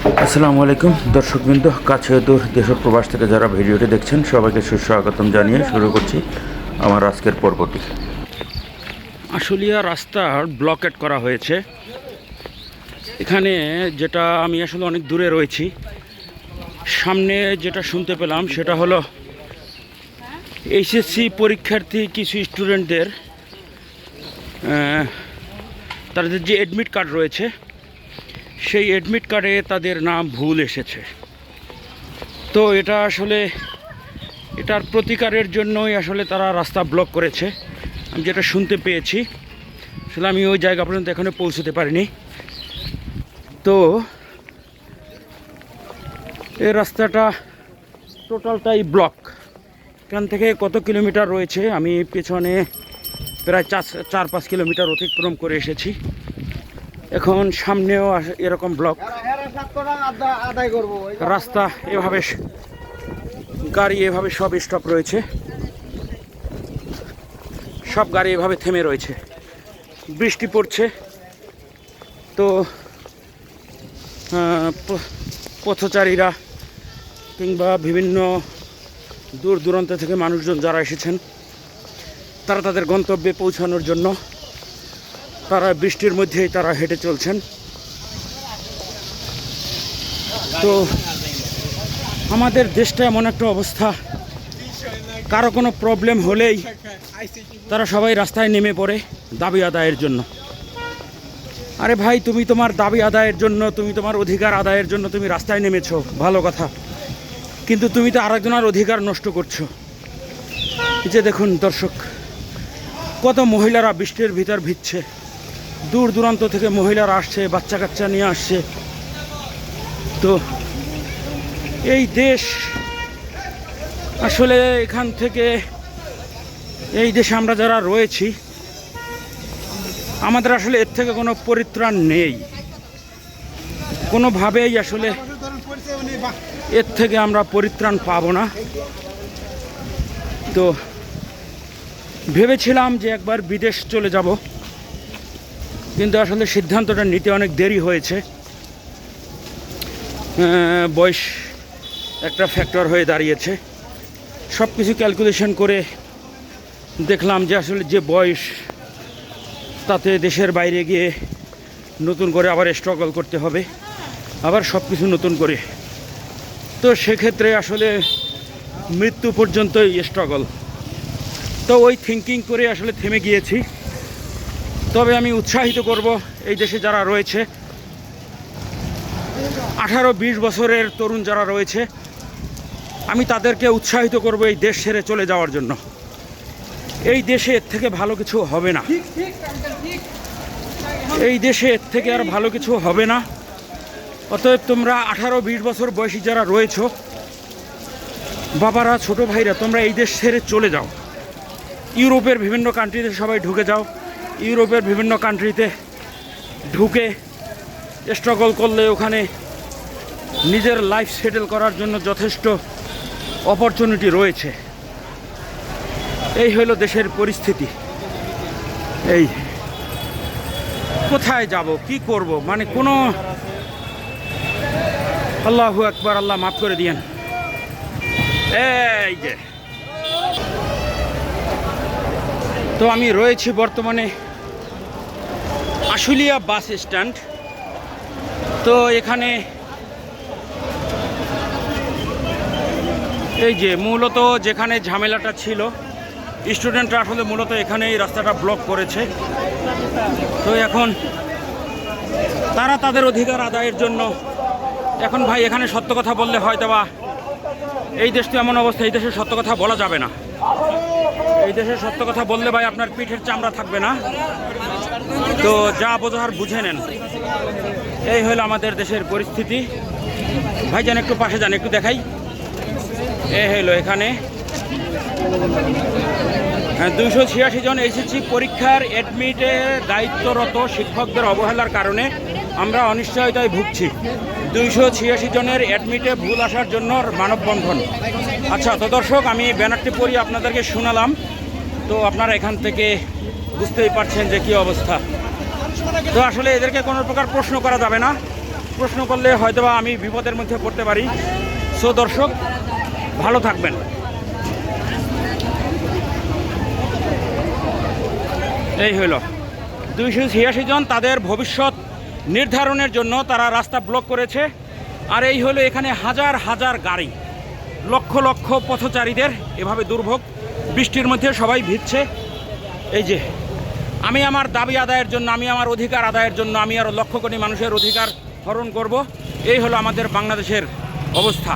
আসসালামু আলাইকুম দর্শকবৃন্দ, কাছে দূর দেশ ও প্রবাস থেকে যারা ভিডিওটি দেখছেন সবাইকে সুস্বাগতম জানিয়ে শুরু করছি আমার আজকের পর্বটি। আশুলিয়া রাস্তার ব্লকেট করা হয়েছে। এখানে যেটা আমি আসলে অনেক দূরে রয়েছি, সামনে যেটা শুনতে পেলাম সেটা হলো এইচএসসি পরীক্ষার্থী কিছু স্টুডেন্টদের তাদের যে অ্যাডমিট কার্ড রয়েছে সেই অ্যাডমিট কার্ডে তাদের নাম ভুল এসেছে। তো এটা আসলে এটার প্রতিকারের জন্যই আসলে তারা রাস্তা ব্লক করেছে, আমি যেটা শুনতে পেয়েছি। আসলে আমি ওই জায়গা পর্যন্ত এখানে পৌঁছতে পারিনি। তো এই রাস্তাটা টোটালটাই ব্লক। এখান থেকে কত কিলোমিটার রয়েছে, আমি পেছনে প্রায় 4-5 কিলোমিটার অতিক্রম করে এসেছি। এখন সামনেও এরকম ব্লক রাস্তা, এভাবে গাড়ি এভাবে সব স্টপ রয়েছে, সব গাড়ি এভাবে থেমে রয়েছে। বৃষ্টি পড়ছে, তো পথচারীরা কিংবা বিভিন্ন দূর দূরান্ত থেকে মানুষজন যারা এসেছেন তারা তাদের গন্তব্যে পৌঁছানোর জন্য তারা বৃষ্টির মধ্যেই তারা হেঁটে চলছেন। তো আমাদের দেশটা এমন একটা অবস্থা, কারো কোনো প্রবলেম হলেই তারা সবাই রাস্তায় নেমে পড়ে দাবি আদায়ের জন্য। আরে ভাই, তুমি তোমার দাবি আদায়ের জন্য, তুমি তোমার অধিকার আদায়ের জন্য তুমি রাস্তায় নেমেছো, ভালো কথা, কিন্তু তুমি তো আরেকজনের অধিকার নষ্ট করছো। এই যে দেখুন দর্শক, কত মহিলারা বৃষ্টির ভিতর ভিজছে, দূর দূরান্ত থেকে মহিলারা আসছে, বাচ্চা কাচ্চা নিয়ে আসছে। তো এই দেশ আসলে, এখান থেকে এই দেশে আমরা যারা রয়েছি আমাদের আসলে এর থেকে কোনো পরিত্রাণ নেই, কোনোভাবেই আসলে এর থেকে আমরা পরিত্রাণ পাবো না। তো ভেবেছিলাম যে একবার বিদেশ চলে যাব, কিন্তু আসলে সিদ্ধান্তটা নিতে অনেক দেরি হয়েছে। বয়স একটা ফ্যাক্টর হয়ে দাঁড়িয়েছে। সব কিছু ক্যালকুলেশন করে দেখলাম যে আসলে যে বয়স, তাতে দেশের বাইরে গিয়ে নতুন করে আবার স্ট্রাগল করতে হবে, আবার সব কিছু নতুন করে। তো সেক্ষেত্রে আসলে মৃত্যু পর্যন্তই স্ট্রাগল। তো ওই থিঙ্কিং করে আসলে থেমে গিয়েছি। তবে আমি উৎসাহিত করব এই দেশে যারা রয়েছে, 18-20 বছরের তরুণ যারা রয়েছে, আমি তাদেরকে উৎসাহিত করব এই দেশ ছেড়ে চলে যাওয়ার জন্য। এই দেশে এর থেকে ভালো কিছু হবে না, এই দেশে এর থেকে আর ভালো কিছু হবে না। অতএব তোমরা 18-20 বছর বয়সী যারা রয়েছো, বাবারা, ছোট ভাইরা, তোমরা এই দেশ ছেড়ে চলে যাও। ইউরোপের বিভিন্ন কান্ট্রিতে সবাই ঢুকে যাও। ইউরোপের বিভিন্ন কান্ট্রিতে ঢুকে স্ট্রাগল করলে ওখানে নিজের লাইফ সেটেল করার জন্য যথেষ্ট অপরচুনিটি রয়েছে। এই হলো দেশের পরিস্থিতি। এই কোথায় যাব, কি করব, মানে কোনো, আল্লাহু আকবার, আল্লাহ মাফ করে দিয়েন। এই যে, তো আমি রয়েছি বর্তমানে আশুলিয়া বাস স্ট্যান্ড। তো এখানে এই যে মূলত যেখানে ঝামেলাটা ছিল, স্টুডেন্টরা আসলে মূলত এখানে এই রাস্তাটা ব্লক করেছে। তো এখন তারা তাদের অধিকার আদায়ের জন্য, এখন ভাই এখানে সত্য কথা বললে হয়তো বা, এই দেশ তো এমন অবস্থা, এই দেশে সত্য কথা বলা যাবে না। এই দেশে সত্য কথা বললে ভাই আপনার পিঠের চামড়া থাকবে না। তো যা বোঝার বুঝে নেন। এই হলো আমাদের দেশের পরিস্থিতি। ভাইজান একটু পাশে যান, একটু দেখাই। এই হলো এখানে 286 জন এইচএসসি পরীক্ষার অ্যাডমিটে দায়িত্বরত শিক্ষকদের অবহেলার কারণে আমরা অনিশ্চয়তায় ভুগছি। 286 জনের অ্যাডমিটে ভুল আসার জন্য মানববন্ধন। আচ্ছা, তো দর্শক, আমি ব্যানারটি পড়ি আপনাদেরকে শোনালাম। তো আপনারা এখান থেকে বুঝতেই পারছেন যে কী অবস্থা। তো আসলে এদেরকে কোনো প্রকার প্রশ্ন করা যাবে না, প্রশ্ন করলে হয়তোবা আমি বিপদের মধ্যে পড়তে পারি। সো দর্শক, ভালো থাকবেন। এই হলো 286 জন, তাদের ভবিষ্যৎ নির্ধারণের জন্য তারা রাস্তা ব্লক করেছে। আর এই হলো এখানে হাজার হাজার গাড়ি, লক্ষ লক্ষ পথচারীদের এভাবে দুর্ভোগ, বৃষ্টির মধ্যে সবাই ভিজছে। এই যে আমি আমার দাবি আদায়ের জন্য, আমি আমার অধিকার আদায়ের জন্য আমি আরও লক্ষ কোটি মানুষের অধিকার হরণ করব। এই হলো আমাদের বাংলাদেশের অবস্থা।